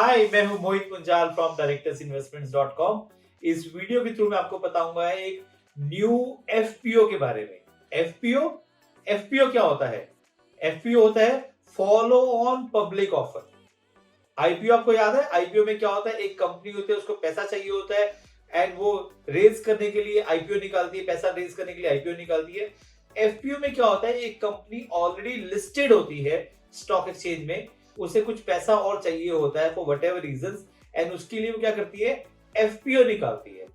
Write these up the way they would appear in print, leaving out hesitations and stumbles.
हाय, मैं हूं मोहित कुंजाल from directorsinvestments.com। इस वीडियो के थ्रू मैं आपको बताऊंगा एक न्यू एफपीओ के बारे में। एफपीओ एफपीओ क्या होता है? एफपीओ होता है follow on public offer. IPO आपको याद है? आईपीओ में क्या होता है? एक कंपनी होती है, उसको पैसा चाहिए होता है एंड वो रेज करने के लिए आईपीओ निकालती है, पैसा रेज करने के लिए आईपीओ निकालती है। एफपीओ में क्या होता है? एक कंपनी ऑलरेडी लिस्टेड होती है स्टॉक एक्सचेंज में, उसे कुछ पैसा और चाहिए होता है for what ever reasons, and उसके लिए वो क्या करती है? एफपीओ निकालती है।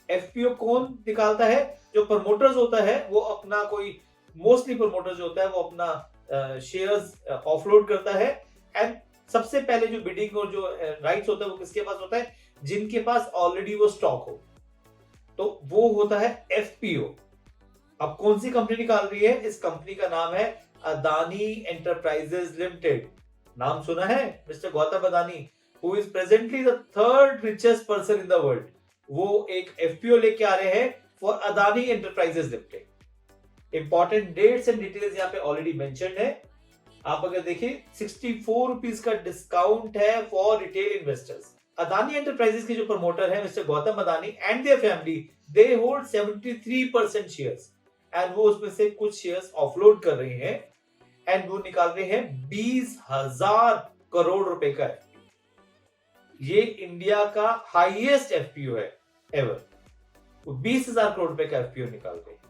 एफपीओ कौन निकालता है? जो प्रमोटर्स होता है वो अपना कोई मोस्टली प्रमोटर्स जो होता है वो अपना शेयर्स ऑफलोड करता है एंड सबसे पहले जो बिडिंग और जो राइट्स होता है वो किसके पास होता है? जिनके पास ऑलरेडी वो स्टॉक हो, तो वो होता है एफपीओ। अब कौन सी कंपनी निकाल रही है? इस कंपनी का नाम है अदानी एंटरप्राइजेज लिमिटेड। नाम सुना है? Mister Gautam Adani, who is presently the third richest person in the world, वो एक एफपीओ लेके आ रहे हैं for Adani enterprises limited. Important dates and details यहाँ पे ऑलरेडी मेंशन्ड है। आप अगर देखिए 64 रुपीज का डिस्काउंट है for retail investors. Adani enterprises के जो प्रमोटर है mister Gautam Adani and their family, they hold 73% shares and वो उसमें से कुछ शेयर्स ऑफलोड कर रहे हैं एंड वो निकाल रहे हैं 20,000 करोड़ रुपए का एफपीओ। ये इंडिया का हाईएस्ट एफपीओ है एवर। वो 20,000 करोड़ रुपए का एफपीओ निकाल रहे हैं।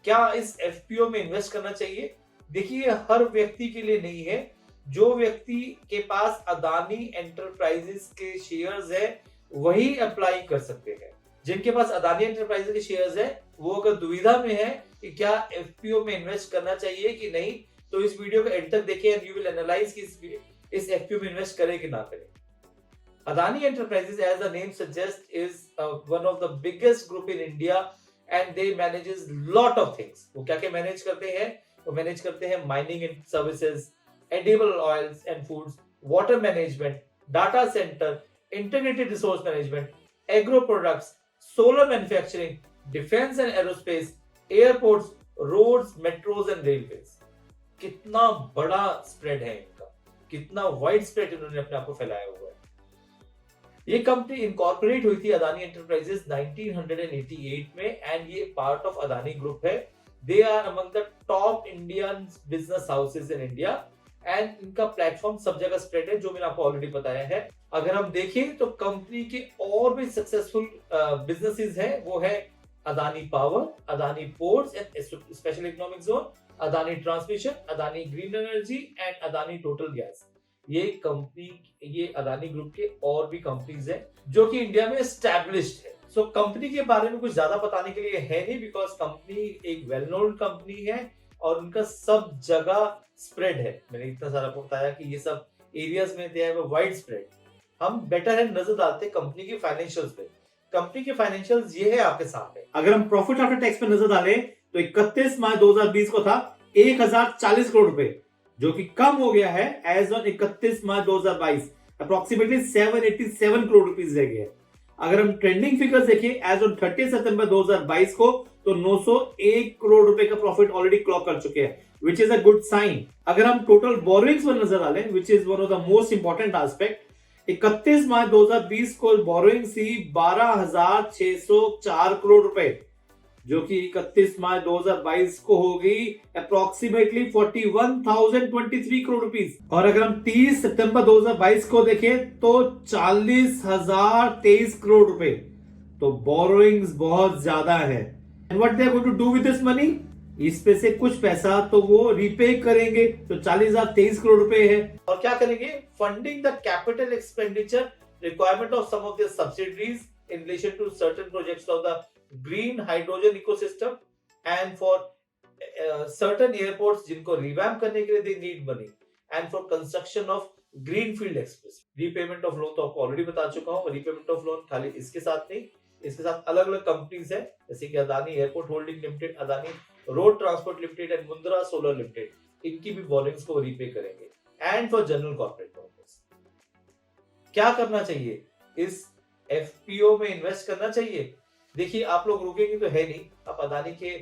क्या इस एफपीओ में इन्वेस्ट करना चाहिए? देखिए, हर व्यक्ति के लिए नहीं है। जो व्यक्ति के पास अदानी एंटरप्राइजेस के शेयर्स है वही अप्लाई कर सकते हैं। जिनके पास अदानी एंटरप्राइजेस के शेयर्स है वो अगर दुविधा में है कि क्या एफपीओ में इन्वेस्ट करना चाहिए कि नहीं, तो इस वीडियो को एंड तक देखिए एंड यू विल एनालाइज कि इस एफपीओ में इन्वेस्ट करें कि ना करें। Adani enterprises, as the name suggest, is one of the biggest group in India and they manages lot of things. वो क्या क्या मैनेज करते हैं? वो मैनेज करते हैं mining and services, edible oils and foods, water management, data center, integrated resource management, agro products, solar manufacturing, defense and aerospace, airports, roads, metros and railways। कितना बड़ा स्प्रेड है इनका, कितना वाइड स्प्रेड इन्होंने अपने आप को फैलाया हुआ है। ये कंपनी इनकॉर्पोरेट हुई थी अदानी एंटरप्राइजेस 1988 में एंड ये पार्ट ऑफ अदानी ग्रुप है। They are among the top Indian business houses in India and इनका प्लेटफॉर्म सब जगह स्प्रेड है, जो मैंने आपको ऑलरेडी बताया है। अगर हम देखें तो कंपनी के और भी सक्सेसफुल बिजनेसेस हैं। वो है Adani power, Adani ports and special economic zone, Adani transmission, Adani green energy and Adani total gas. ये अदानी ग्रुप के और भी कंपनीज हैं जो कि इंडिया में एस्टैब्लिश्ड है। सो कंपनी के बारे में कुछ ज्यादा बताने के लिए है नहीं, बिकॉज कंपनी एक वेल नोन कंपनी है और उनका सब जगह स्प्रेड है। मैंने इतना सारा बताया कि ये सब एरियाज में they have a wide spread. हम बेटर है नजर डालते कंपनी के फाइनेंशियल्स पे। कंपनी के फाइनेंशियल्स ये है आपके सामने। अगर हम प्रॉफिट आफ्टर टैक्स पे नजर डालें तो 31 मार्च 2020 को था 1040 करोड़ रुपए, जो कि कम हो गया है as on 31 March 2022, approximately 787 crore rupees रह गए। अगर हम ट्रेंडिंग फिगर्स देखें एज ऑन 30 सितंबर 2022 को, तो 901 करोड़ रुपए का प्रॉफिट ऑलरेडी क्लॉक कर चुके हैं, which is a good sign। अगर हम टोटल बोरोइंग्स पर नजर डालें, which is one of the most important aspect, 31 मार्च 2020 को बोरोइंग्स थी 12,604 करोड़ रुपए, जो कि 31 मार्च 2022 को होगी अप्रोक्सीमेटली 41,023 करोड़ रुपीस। और अगर हम 30 सितंबर 2022 को देखें तो 40,023 करोड़ रुपए। तो बोरोइंग्स बहुत ज्यादा है। And what they are going to do with this money? इस पे से कुछ पैसा तो वो रीपे करेंगे, तो 40,023 करोड़ रुपए है। और क्या करेंगे? Funding the capital expenditure requirement of some of their subsidiaries in relation to certain projects of the green hydrogen ecosystem and for certain airports जिनको रिवैम्प करने के लिए they need money and for construction of greenfield express. Repayment of loan तो आपको already बता चुका हूं। Repayment of loan खाली इसके साथ नहीं, इसके साथ अलग अलग कंपनीज है, जैसे कि Adani airport holding limited, Adani road transport limited and Mundra solar limited. इनकी भी बोरिंग्स को रीपे करेंगे and for general corporate purpose. क्या करना चाहिए? इस एफपीओ में इन्वेस्ट करना चाहिए। देखिए, आप लोग रुकेंगे तो है नहीं, आप अदानी के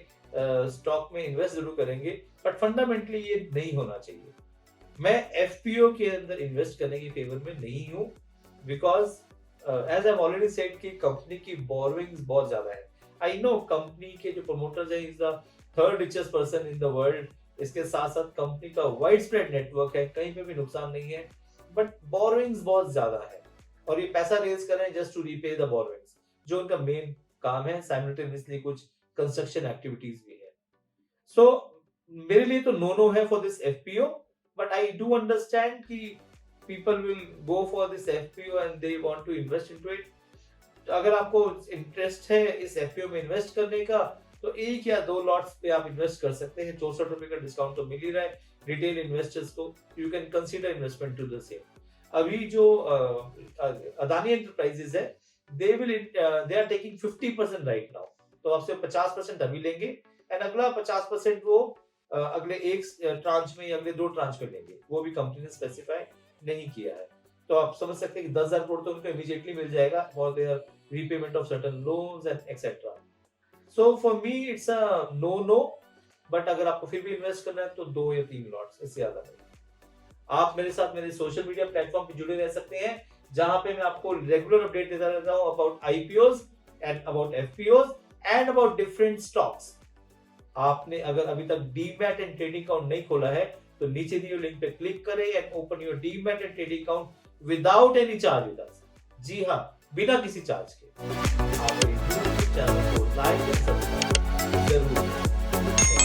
स्टॉक में इन्वेस्ट जरूर करेंगे, बट फंडामेंटली ये नहीं होना चाहिए। मैं एफपीओ के अंदर इन्वेस्ट करने की फेवर में नहीं हूं, because as I already said कि कंपनी की बोरोइंग्स बहुत ज्यादा है। आई नो कंपनी के जो प्रमोटर्स है is the third richest person in the world, इसके साथ साथ कंपनी का वाइड स्प्रेड नेटवर्क है, कहीं पे भी नुकसान नहीं है, बट बोरोइंग्स बहुत ज्यादा है और ये पैसा रेज कर रहे हैं just to repay the borrowings, जो उनका मेन काम है। साइमल्टेनियसली कुछ कंस्ट्रक्शन एक्टिविटीज भी है। सो मेरे लिए तो नो है for this FPO, but I do understand कि people will go for this FPO and they want to invest into it. तो अगर आपको इंटरेस्ट है इस एफपीओ में इन्वेस्ट करने का, तो एक या दो लॉट्स पे आप इन्वेस्ट कर सकते हैं। 64 रुपए का डिस्काउंट तो मिल ही रहा है रिटेल इन्वेस्टर्स को, you can consider investment to the same. अभी जो अदानी एंटरप्राइजेस है, they are taking 50% right now, तो आपसे 50% अभी लेंगे एंड अगला 50% वो अगले एक ट्रांच में या अगले दो ट्रांच में लेंगे, वो भी कंपनी ने स्पेसिफाई नहीं किया है। तो आप समझ सकते हैं कि 10,000 करोड़ तो उनको इमीडिएटली मिल जाएगा for their repayment of certain loans and etcetera. So for me it's a no, but अगर आपको फिर भी इन्वेस्ट करना है तो 2 या 3 लॉट्स, इससे ज्यादा नहीं। आप मेरे साथ मेरे सोशल मीडिया प्लेटफॉर्म पे जुड़े रह सकते हैं, जहां पे मैं आपको रेगुलर अपडेट देता रहता हूं about IPOs and about FPOs and about different stocks. आपने अगर अभी तक डीमैट एंड ट्रेडिंग अकाउंट नहीं खोला है तो नीचे दिए लिंक पे क्लिक करें and open your demat and trading account without any charge with us. जी हाँ, बिना किसी चार्ज के। आप चैनल को लाइक एंड सब्सक्राइब जरूर करें।